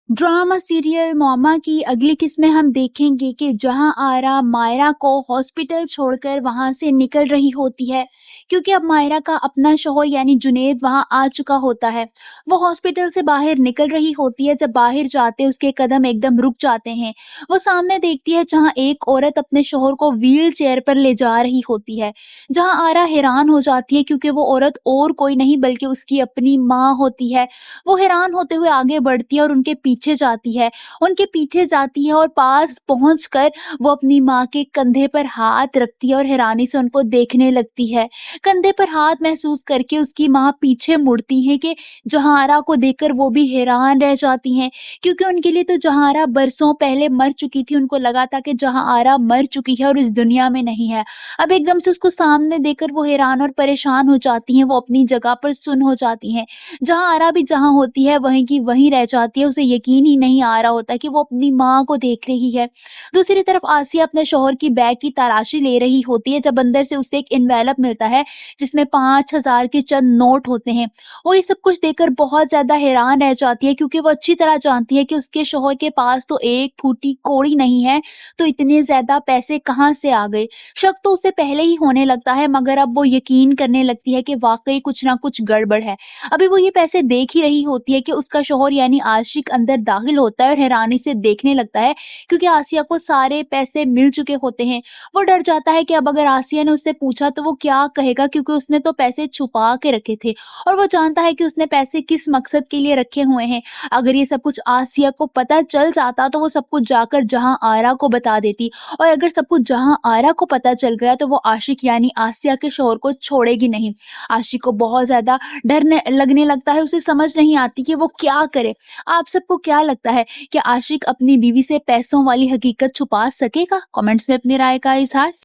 Drama serial मोमा की अगली किस्त में हम देखेंगे कि जहां आरा मायरा को हॉस्पिटल छोड़कर वहां से निकल रही होती है, क्योंकि अब मायरा का अपना शौहर यानी जुनेद वहां आ चुका होता है। वो हॉस्पिटल से बाहर निकल रही होती है, जब बाहर जाते उसके कदम एकदम रुक जाते हैं। वो सामने देखती है जहां एक औरत अपने शौहर को व्हील चेयर पर ले जा रही होती है। जहां आरा हैरान हो जाती है, क्योंकि वो औरत और कोई नहीं बल्कि उसकी अपनी माँ होती है। वो हैरान होते हुए आगे बढ़ती है और उनके पीछे जाती है और पास पहुंचकर वो अपनी माँ के कंधे पर हाथ रखती है और हैरानी से उनको देखने लगती है। कंधे पर हाथ महसूस करके उसकी माँ पीछे मुड़ती है कि जहारा को देखकर वो भी हैरान रह जाती हैं, क्योंकि उनके लिए तो जहारा बरसों पहले मर चुकी थी। उनको लगा था कि जहारा मर चुकी है और इस दुनिया में नहीं है। अब एकदम से उसको सामने देखकर वो हैरान और परेशान हो जाती हैं। वो अपनी जगह पर सुन्न हो जाती हैं। जहाँ आरा भी जहाँ होती है वहीं की वहीं रह जाती है। उसे यकीन ही नहीं आ रहा होता कि वो अपनी माँ को देख रही है। दूसरी तरफ आसिया अपने शौहर की बैग की तलाशी ले रही होती है, जब अंदर से उसे एक एनवेलप मिलता है जिसमें 5,000 के चंद नोट होते हैं। वो ये सब कुछ देखकर बहुत ज्यादा हैरान रह जाती है, क्योंकि वो अच्छी तरह जानती है कि उसके शौहर के पास तो एक फूटी कौड़ी नहीं है, तो इतने ज्यादा पैसे कहाँ से आ गए। शक तो उसे पहले ही होने लगता है, मगर अब वो यकीन करने लगती है कि वाकई कुछ ना कुछ गड़बड़ है। अभी वो ये पैसे देख ही रही होती है कि उसका शौहर यानी आशिक अंदर दाखिल होता है और हैरानी से देखने लगता है, क्योंकि आसिया को सारे पैसे मिल चुके होते हैं। वो डर जाता है कि अब अगर आसिया ने उससे पूछा तो वो क्या कहेगा, क्योंकि उसने तो पैसे छुपा के रखे थे और वो जानता है कि उसने पैसे किस मकसद के लिए रखे हुए हैं। अगर ये सब कुछ आसिया को पता चल जाता तो वो सब कुछ जाकर जहां आरा को बता देती, और अगर सब कुछ जहां आरा को पता चल गया तो वो आशिक यानी आसिया के शौहर को छोड़ेगी नहीं। आशिक को बहुत ज्यादा डर लगने लगता है। उसे समझ नहीं आती कि वो क्या करे। आप सबको क्या लगता है कि आशिक अपनी बीवी से पैसों वाली हकीकत छुपा सकेगा? कमेंट्स में अपनी राय का इजहार